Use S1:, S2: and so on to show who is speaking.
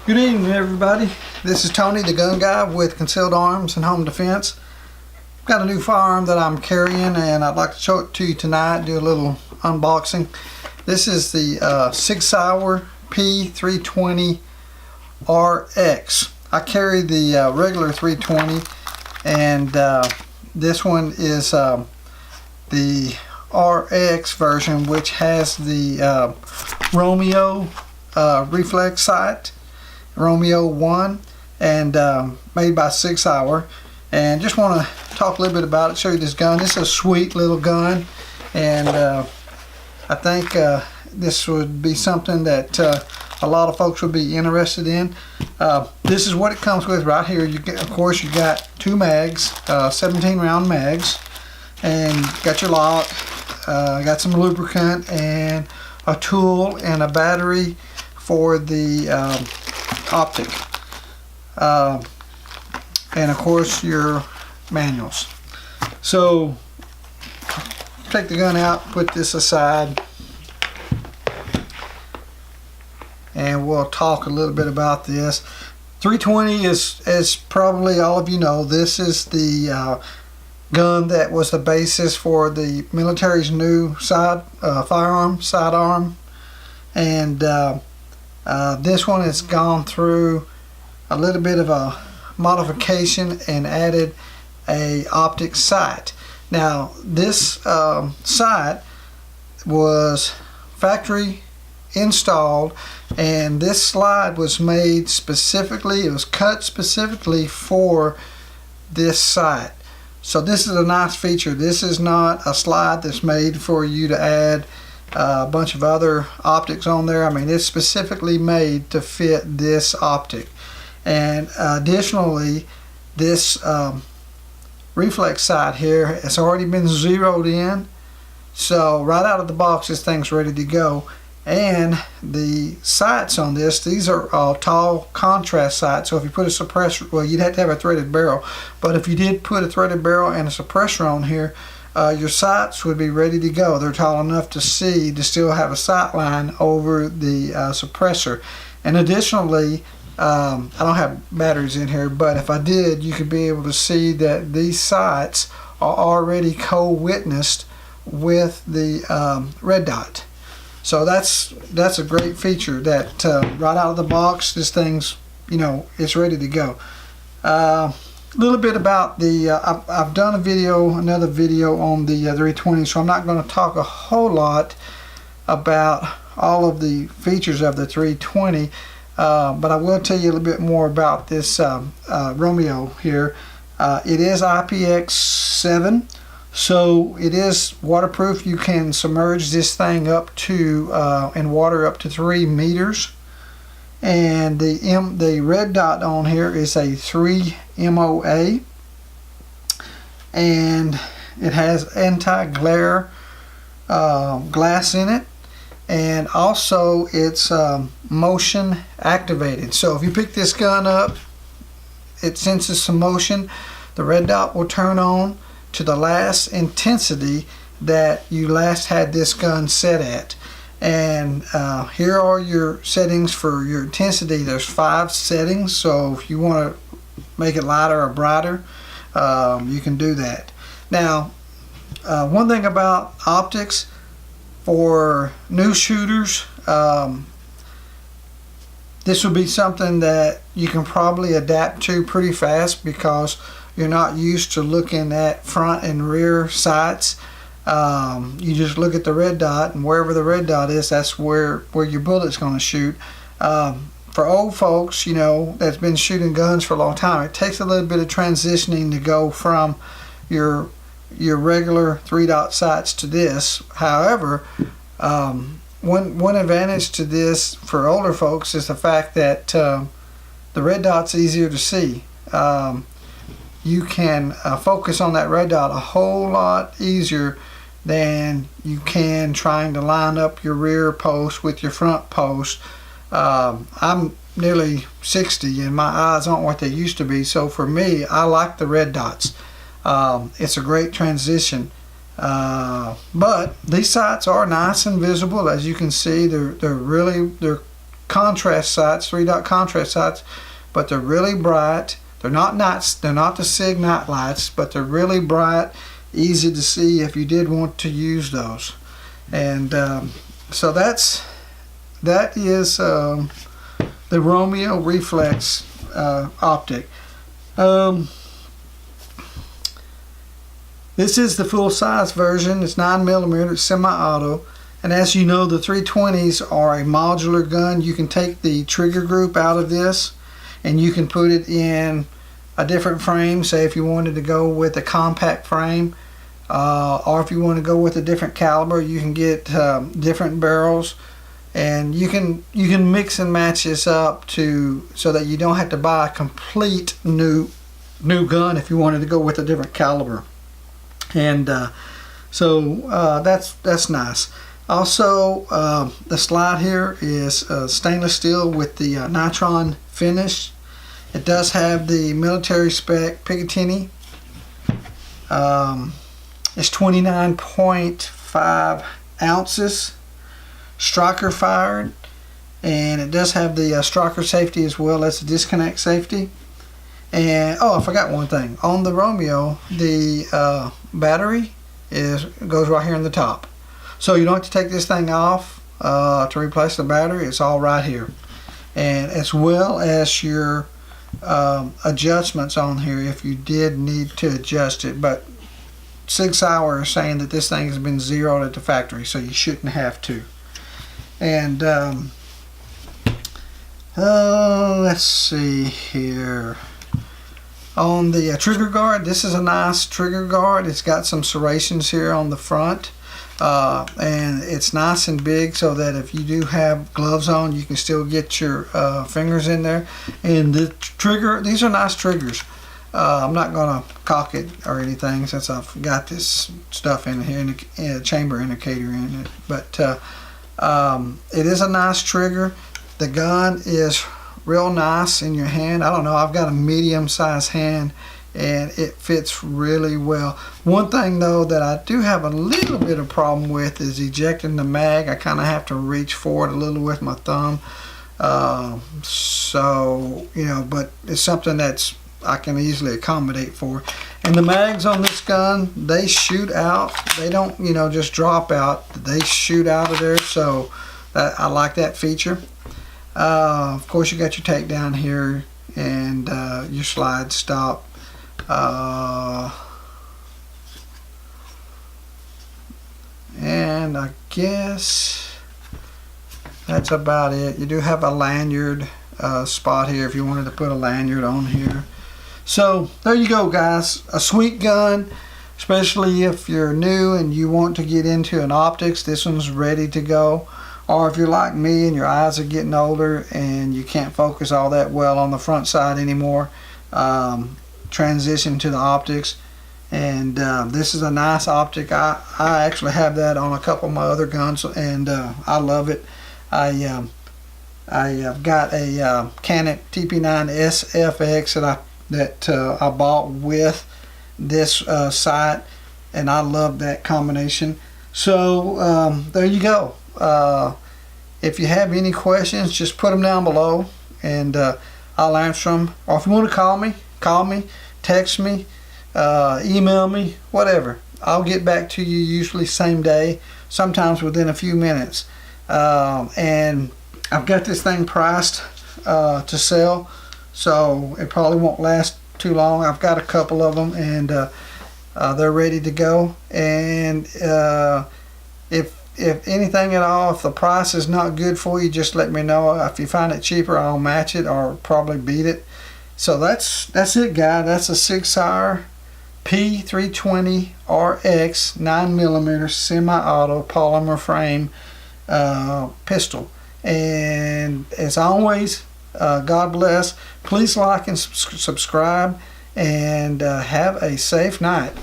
S1: Good evening, everybody. This is Tony, the gun guy with Concealed Arms and Home Defense. I've got a new firearm that I'm carrying, and I'd like to show it to you tonight, do a little unboxing. This is the Sig Sauer P320 RX. I carry the regular 320, and this one is the RX version, which has the Romeo Reflex sight, Romeo 1, and made by Sig Sauer. And just want to talk a little bit about it, show you this gun. This is a sweet little gun, and I think this would be something that a lot of folks would be interested in. This is what it comes with right here. You get, of course, you got two mags, 17 round mags, and you got your lock, got some lubricant and a tool and a battery for the optic, and of course your manuals. So take the gun out, put this aside, and we'll talk a little bit about this. 320 is, as probably all of you know, this is the gun that was the basis for the military's new firearm, sidearm, and this one has gone through a little bit of a modification and added a optic sight. Now this sight was factory installed, and this slide was made specifically, it was cut specifically for this sight. So this is a nice feature. This is not a slide that's made for you to add a bunch of other optics on there. I mean, it's specifically made to fit this optic. And additionally, this reflex sight here has already been zeroed in, so right out of the box this thing's ready to go. And the sights on this, these are all tall contrast sights, so if you put a suppressor, well, you'd have to have a threaded barrel, but if you did put a threaded barrel and a suppressor on here, your sights would be ready to go. They're tall enough to see, to still have a sight line over the suppressor. And additionally, I don't have batteries in here, but if I did, you could be able to see that these sights are already co-witnessed with the red dot. So that's a great feature that right out of the box, this thing's, you know, it's ready to go. A little bit about the I've done another video on the 320, so I'm not going to talk a whole lot about all of the features of the 320, but I will tell you a little bit more about this Romeo here. It is IPX7, so it is waterproof. You can submerge this thing up to in water up to 3 meters. And the red dot on here is a 3 MOA, and it has anti-glare glass in it, and also it's motion activated. So if you pick this gun up, it senses some motion, the red dot will turn on to the last intensity that you last had this gun set at. And here are your settings for your intensity. There's 5 settings, so if you want to make it lighter or brighter, you can do that. Now, one thing about optics for new shooters, this would be something that you can probably adapt to pretty fast because you're not used to looking at front and rear sights. You just look at the red dot, and wherever the red dot is, that's where your bullet's going to shoot. For old folks, you know, that's been shooting guns for a long time, it takes a little bit of transitioning to go from your regular 3-dot sights to this. However, one advantage to this for older folks is the fact that the red dot's easier to see. You can focus on that red dot a whole lot easier than you can trying to line up your rear post with your front post. I'm nearly 60 and my eyes aren't what they used to be, so for me, I like the red dots. It's a great transition. But these sights are nice and visible. As you can see, they're contrast sights, 3-dot contrast sights, but they're really bright. They're not nights, they're not the Sig night lights, but they're really bright, easy to see if you did want to use those. And so that is the Romeo Reflex optic. This is the full size version. It's 9mm, semi-auto. And as you know, the 320s are a modular gun. You can take the trigger group out of this and you can put it in a different frame. Say if you wanted to go with a compact frame, or if you want to go with a different caliber, you can get different barrels, and you can mix and match this up so that you don't have to buy a complete new gun if you wanted to go with a different caliber. And so that's nice. Also, the slide here is stainless steel with the nitron finish. It does have the military spec Picatinny. It's 29.5 ounces striker fired, and it does have the striker safety as well as the disconnect safety. And oh, I forgot one thing. On the Romeo, the battery goes right here in the top, so you don't have to take this thing off to replace the battery. It's all right here, and as well as your adjustments on here if you did need to adjust it. But Sig Sauer is saying that this thing has been zeroed at the factory, so you shouldn't have to. And let's see here. On the trigger guard, this is a nice trigger guard. It's got some serrations here on the front, and it's nice and big so that if you do have gloves on, you can still get your fingers in there. And the trigger, these are nice triggers. I'm not going to cock it or anything since I've got this stuff in here, in a chamber indicator in it. But it is a nice trigger. The gun is real nice in your hand. I don't know, I've got a medium sized hand and it fits really well. One thing though that I do have a little bit of problem with is ejecting the mag. I kind of have to reach forward a little with my thumb. So, you know, but it's something that's I can easily accommodate for. And the mags on this gun, they shoot out. They don't, you know, just drop out. They shoot out of there, so I like that feature. Of course, you got your takedown here and your slide stop. And I guess that's about it. You do have a lanyard spot here if you wanted to put a lanyard on here. So there you go, guys. A sweet gun, especially if you're new and you want to get into an optics. This one's ready to go. Or if you're like me and your eyes are getting older and you can't focus all that well on the front side anymore, transition to the optics. And this is a nice optic. I actually have that on a couple of my other guns, and I love it. I've got a Canon TP9 SFX that I bought with this sight, and I love that combination. So there you go. If you have any questions, just put them down below and I'll answer them. Or if you want to call me, text me, email me, whatever. I'll get back to you usually same day, sometimes within a few minutes. And I've got this thing priced to sell, so it probably won't last too long. I've got a couple of them, and they're ready to go. And if anything at all, if the price is not good for you, just let me know. If you find it cheaper, I'll match it or probably beat it. So that's it, guys. That's a Sig Sauer P320 RX 9mm semi-auto polymer frame pistol. And as always, God bless. Please like and subscribe, and have a safe night.